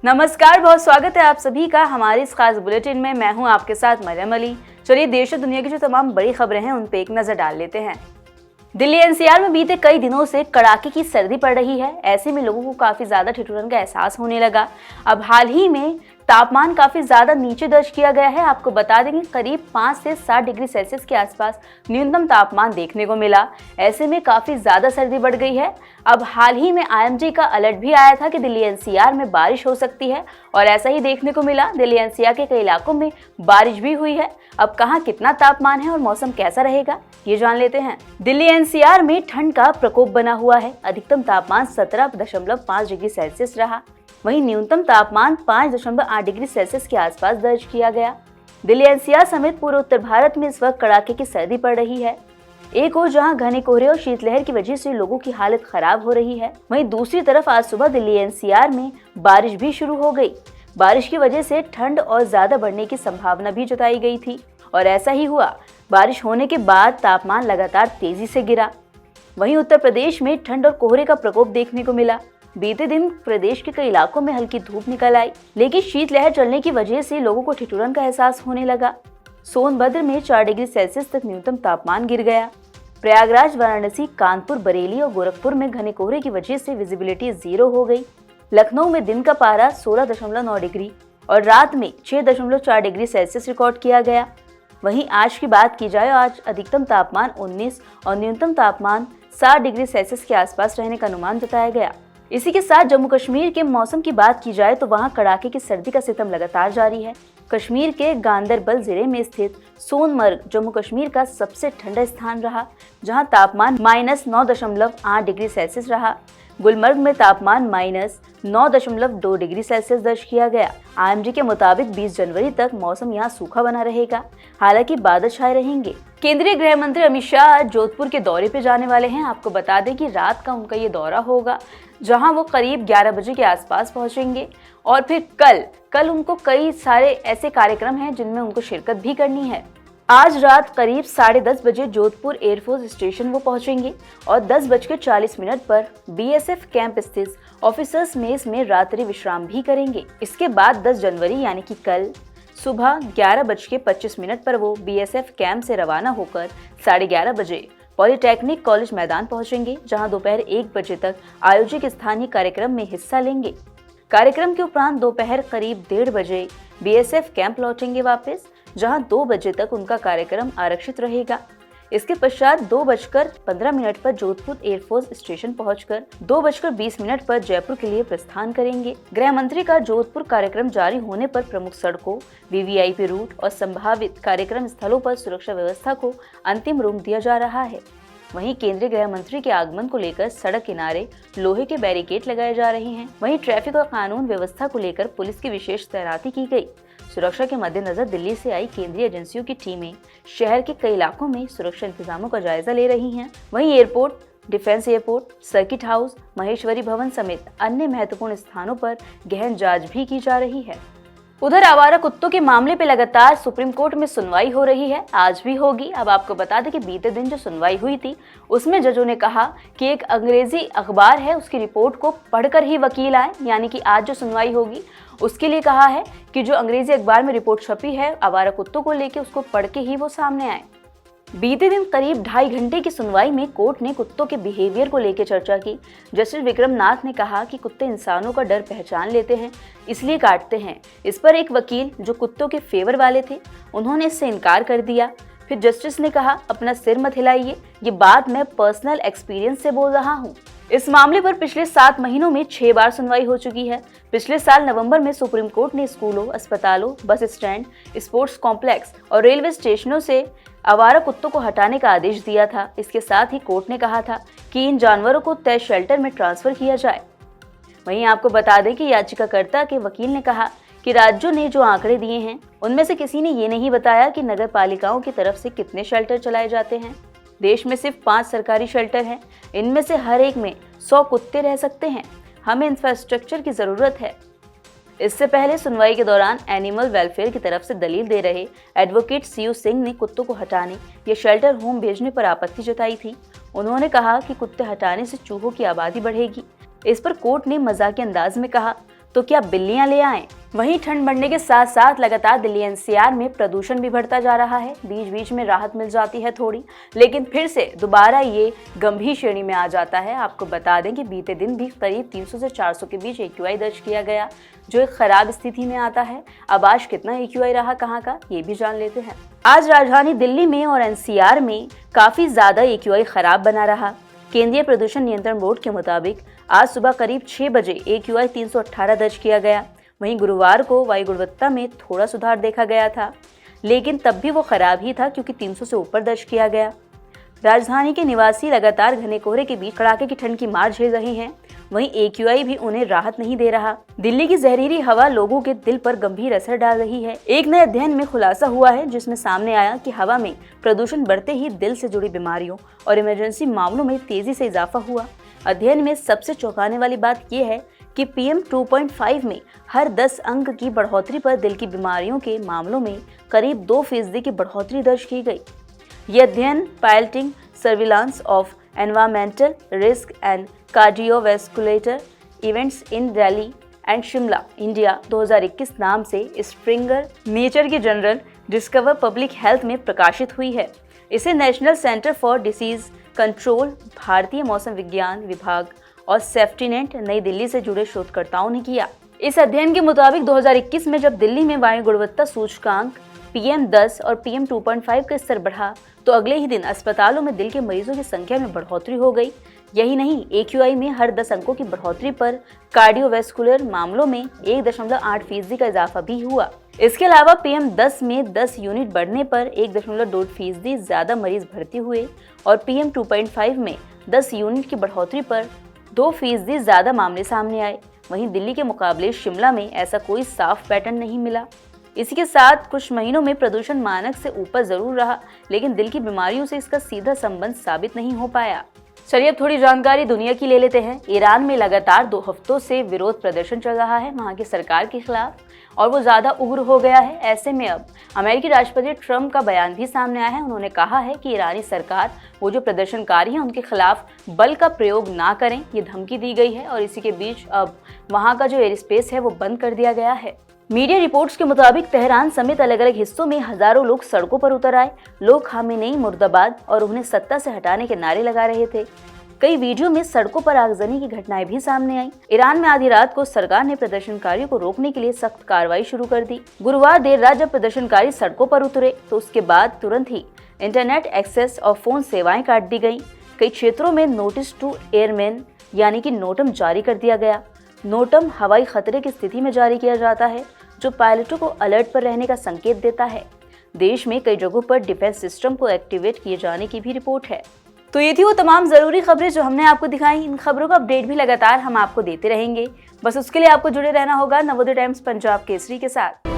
नमस्कार, बहुत स्वागत है आप सभी का हमारे इस खास बुलेटिन में। मैं हूं आपके साथ मरियम अली। चलिए देश और दुनिया की जो तमाम बड़ी खबरें हैं उन पे एक नजर डाल लेते हैं। दिल्ली एनसीआर में बीते कई दिनों से कड़ाके की सर्दी पड़ रही है। ऐसे में लोगों को काफी ज्यादा ठिठुरन का एहसास होने लगा। अब हाल ही में तापमान काफी ज्यादा नीचे दर्ज किया गया है। आपको बता देंगे करीब 5 से 7 डिग्री सेल्सियस के आसपास न्यूनतम तापमान देखने को मिला। ऐसे में काफी ज्यादा सर्दी बढ़ गई है। अब हाल ही में आईएमडी का अलर्ट भी आया था कि दिल्ली एनसीआर में बारिश हो सकती है और ऐसा ही देखने को मिला। दिल्ली एनसीआर के कई इलाकों में बारिश भी हुई है। अब कहां कितना तापमान है और मौसम कैसा रहेगा ये जान लेते हैं। दिल्ली एनसीआर में ठंड का प्रकोप बना हुआ है। अधिकतम तापमान 17.5 डिग्री सेल्सियस रहा। वहीं न्यूनतम तापमान 5.8 डिग्री सेल्सियस के आसपास दर्ज किया गया। दिल्ली एनसीआर समेत पूरे उत्तर भारत में इस वक्त कड़ाके की सर्दी पड़ रही है। एक ओर जहां घने कोहरे और शीतलहर की वजह से लोगों की हालत खराब हो रही है, वहीं दूसरी तरफ आज सुबह दिल्ली एनसीआर में बारिश भी शुरू हो गई। बारिश की वजह से ठंड और ज्यादा बढ़ने की संभावना भी जताई गई थी और ऐसा ही हुआ। बारिश होने के बाद तापमान लगातार तेजी से गिरा। वहीं उत्तर प्रदेश में ठंड और कोहरे का प्रकोप देखने को मिला। बीते दिन प्रदेश के कई इलाकों में हल्की धूप निकल आई, लेकिन शीतलहर चलने की वजह से लोगों को ठिठुरन का एहसास होने लगा। सोनभद्र में 4 डिग्री सेल्सियस तक न्यूनतम तापमान गिर गया। प्रयागराज, वाराणसी, कानपुर, बरेली और गोरखपुर में घने कोहरे की वजह से विजिबिलिटी 0 हो गई। लखनऊ में दिन का पारा 16.9 डिग्री और रात में 6.4 डिग्री सेल्सियस रिकॉर्ड किया गया। वहीं आज की बात की जाए, आज अधिकतम तापमान 19 और न्यूनतम तापमान 7 डिग्री सेल्सियस के आसपास रहने का अनुमान जताया गया। इसी के साथ जम्मू कश्मीर के मौसम की बात की जाए तो वहां कड़ाके की सर्दी का सितम लगातार जारी है। कश्मीर के गांदरबल जिले में स्थित सोनमर्ग जम्मू कश्मीर का सबसे ठंडा स्थान रहा, जहां तापमान -9.8 डिग्री सेल्सियस रहा। गुलमर्ग में तापमान -9.2 डिग्री सेल्सियस दर्ज किया गया। आईएमडी के मुताबिक 20 जनवरी तक मौसम यहां सूखा बना रहेगा, हालांकि बादल छाए रहेंगे। केंद्रीय गृह मंत्री अमित शाह जोधपुर के दौरे पे जाने वाले हैं। आपको बता दें कि रात का उनका ये दौरा होगा, जहां वो करीब 11 बजे के आसपास पहुंचेंगे और फिर कल उनको कई सारे ऐसे कार्यक्रम हैं जिनमें उनको शिरकत भी करनी है। आज रात करीब 10:30 बजे जोधपुर एयरफोर्स स्टेशन वो पहुंचेंगे और 10:40 पर बीएसएफ कैंप स्थित ऑफिसर्स मेस में रात्रि विश्राम भी करेंगे। इसके बाद 10 जनवरी यानी कि कल सुबह 11:25 पर वो बीएसएफ कैंप से रवाना होकर 11:30 बजे पॉलिटेक्निक कॉलेज मैदान पहुंचेंगे, जहां दोपहर 1 बजे तक आयोजित स्थानीय कार्यक्रम में हिस्सा लेंगे। कार्यक्रम के उपरांत दोपहर करीब 1:30 बजे बीएसएफ कैंप लौटेंगे वापस, जहां 2 बजे तक उनका कार्यक्रम आरक्षित रहेगा। इसके पश्चात 2:15 पर जोधपुर एयरफोर्स स्टेशन पहुंचकर 2:20 पर जयपुर के लिए प्रस्थान करेंगे। गृह मंत्री का जोधपुर कार्यक्रम जारी होने पर प्रमुख सड़कों, वीवीआईपी रूट और संभावित कार्यक्रम स्थलों पर सुरक्षा व्यवस्था को अंतिम रूप दिया जा रहा है। वहीं केंद्रीय गृह मंत्री के आगमन को लेकर सड़क किनारे लोहे के बैरिकेड लगाए जा रहे हैं। वहीं ट्रैफिक और कानून व्यवस्था को लेकर पुलिस की विशेष तैनाती की गई। सुरक्षा के मद्देनजर दिल्ली से आई केंद्रीय एजेंसियों की टीमें शहर के कई इलाकों में सुरक्षा इंतजामों का जायजा ले रही हैं। वहीं airport, defence airport, circuit house, Maheshwari भवन समेत अन्य महत्वपूर्ण स्थानों पर गहन जांच भी की जा रही है। उधर आवारा कुत्तों के मामले पे लगातार सुप्रीम कोर्ट में सुनवाई हो रही है, आज भी होगी। अब आपको बता दें कि बीते दिन जो सुनवाई हुई थी उसमें जजों ने कहा कि एक अंग्रेजी अखबार है उसकी रिपोर्ट को पढ़कर ही वकील आए, यानी कि आज जो सुनवाई होगी उसके लिए कहा है कि जो अंग्रेजी अखबार में रिपोर्ट छपी है आवारा कुत्तों को लेकर उसको पढ़ के ही वो सामने आए। बीते दिन करीब 2.5 घंटे की सुनवाई में कोर्ट ने कुत्तों के बिहेवियर को लेकर चर्चा की। जस्टिस विक्रम नाथ ने कहा कि कुत्ते इंसानों का डर पहचान लेते हैं, इसलिए काटते हैं। इस पर एक वकील जो कुत्तों के फेवर वाले थे उन्होंने इससे इनकार कर दिया। फिर जस्टिस ने कहा, अपना सिर मत हिलाइए, ये बात मैं पर्सनल एक्सपीरियंस से बोल रहा हूँ। इस मामले पर पिछले 7 महीनों में 6 बार सुनवाई हो चुकी है। पिछले साल नवंबर में सुप्रीम कोर्ट ने स्कूलों, अस्पतालों, बस स्टैंड, स्पोर्ट्स कॉम्प्लेक्स और रेलवे स्टेशनों से आवारा कुत्तों को हटाने का आदेश दिया था। इसके साथ ही कोर्ट ने कहा था कि इन जानवरों को तय शेल्टर में ट्रांसफर किया जाए। वहीं आपको बता दें कि याचिकाकर्ता के वकील ने कहा कि राज्यों ने जो आंकड़े दिए हैं उनमें से किसी ने ये नहीं बताया कि नगर पालिकाओं की तरफ से कितने शेल्टर चलाए जाते हैं। देश में सिर्फ 5 सरकारी शेल्टर हैं, इनमें से हर एक में 100 कुत्ते रह सकते हैं। हमें इंफ्रास्ट्रक्चर की जरूरत है। इससे पहले सुनवाई के दौरान एनिमल वेलफेयर की तरफ से दलील दे रहे एडवोकेट सीयू सिंह ने कुत्तों को हटाने या शेल्टर होम भेजने पर आपत्ति जताई थी। उन्होंने कहा कि कुत्ते हटाने से चूहों की आबादी बढ़ेगी। इस पर कोर्ट ने मजाकिया अंदाज में कहा, तो क्या बिल्लियां ले आएं? वहीं ठंड बढ़ने के साथ साथ लगातार दिल्ली एनसीआर में प्रदूषण भी बढ़ता जा रहा है। बीच बीच में राहत मिल जाती है थोड़ी, लेकिन फिर से दोबारा ये गंभीर श्रेणी में आ जाता है। आपको बता दें कि बीते दिन भी करीब 300 से 400 के बीच AQI दर्ज किया गया, जो एक खराब स्थिति में आता है। अब आज कितना AQI रहा कहाँ का, ये भी जान लेते हैं। आज राजधानी दिल्ली में और एनसीआर में काफी ज्यादा AQI खराब बना रहा। केंद्रीय प्रदूषण नियंत्रण बोर्ड के मुताबिक आज सुबह करीब 6 बजे AQI 318 दर्ज किया गया। वहीं गुरुवार को वायु गुणवत्ता में थोड़ा सुधार देखा गया था, लेकिन तब भी वो खराब ही था क्योंकि 300 से ऊपर दर्ज किया गया। राजधानी के निवासी लगातार घने कोहरे के बीच कड़ाके की ठंड की मार झेल रहे हैं। वहीं AQI भी उन्हें राहत नहीं दे रहा। दिल्ली की जहरीली हवा लोगों के दिल पर गंभीर असर डाल रही है। एक नए अध्ययन में खुलासा हुआ है, जिसमें सामने आया कि हवा में प्रदूषण बढ़ते ही दिल से जुड़ी बीमारियों और इमरजेंसी मामलों में तेजी से इजाफा हुआ। अध्ययन में सबसे चौंकाने वाली बात यह है कि PM 2.5 में हर 10 अंक की बढ़ोतरी पर दिल की बीमारियों के मामलों में करीब 2% की बढ़ोतरी दर्ज की गई। यह अध्ययन piloting surveillance of environmental risk and cardiovascular events in Delhi and Shimla India 2021 नाम से स्प्रिंगर नेचर की जर्नल डिस्कवर पब्लिक हेल्थ में प्रकाशित हुई है। इसे national centre for disease control, भारतीय मौसम विज्ञान विभाग और सेफ्टीनेट नई दिल्ली से जुड़े शोधकर्ताओं ने किया। इस अध्ययन के मुताबिक 2021 में जब दिल्ली में वायु गुणवत्ता सूचकांक PM10 और PM 2.5 का स्तर बढ़ा, तो अगले ही दिन अस्पतालों में दिल के मरीजों की संख्या में बढ़ोतरी हो गई। यही नहीं, AQI में हर 10 अंकों की बढ़ोतरी पर कार्डियोवैस्कुलर मामलों में 1.8% का इजाफा भी हुआ। इसके अलावा PM10 में 10 यूनिट बढ़ने पर 1.2% ज्यादा मरीज भर्ती हुए और PM 2.5 में 10 यूनिट की बढ़ोतरी पर 2% ज्यादा मामले सामने आए। वहीं दिल्ली के मुकाबले शिमला में ऐसा कोई साफ पैटर्न नहीं मिला। इसी के साथ कुछ महीनों में प्रदूषण मानक से ऊपर जरूर रहा, लेकिन दिल की बीमारियों से इसका सीधा संबंध साबित नहीं हो पाया। चलिए अब थोड़ी जानकारी दुनिया की ले लेते हैं। ईरान में लगातार 2 हफ्तों से विरोध प्रदर्शन चल रहा है वहां की सरकार के खिलाफ, और वो ज्यादा उग्र हो गया है। ऐसे में अब अमेरिकी राष्ट्रपति ट्रंप का बयान भी सामने आया है। उन्होंने कहा है कि ईरानी सरकार वो जो प्रदर्शनकारी हैं उनके खिलाफ बल का प्रयोग ना करें, ये धमकी दी गई है। और इसी के बीच अब वहां का जो एयर स्पेस है वो बंद कर दिया गया है। मीडिया रिपोर्ट्स के मुताबिक तेहरान समेत अलग अलग हिस्सों में हजारों लोग सड़कों पर उतर आए। लोग खामेनेई मुर्दाबाद और उन्हें सत्ता से हटाने के नारे लगा रहे थे। कई वीडियो में सड़कों पर आगजनी की घटनाएं भी सामने आई। ईरान में आधी रात को सरकार ने प्रदर्शनकारियों को रोकने के लिए सख्त कार्रवाई शुरू कर दी। गुरुवार देर रात जब प्रदर्शनकारी सड़कों पर उतरे तो उसके बाद तुरंत ही इंटरनेट एक्सेस और फोन सेवाएं काट दी गयी। कई क्षेत्रों में नोटिस टू एयरमैन यानी कि नोटम जारी कर दिया गया। नोटम हवाई खतरे की स्थिति में जारी किया जाता है, जो पायलटों को अलर्ट पर रहने का संकेत देता है। देश में कई जगहों पर डिफेंस सिस्टम को एक्टिवेट किए जाने की भी रिपोर्ट है। तो ये थी वो तमाम जरूरी खबरें जो हमने आपको दिखाई। इन खबरों का अपडेट भी लगातार हम आपको देते रहेंगे। बस उसके लिए आपको जुड़े रहना होगा नवोदय टाइम्स पंजाब केसरी के साथ।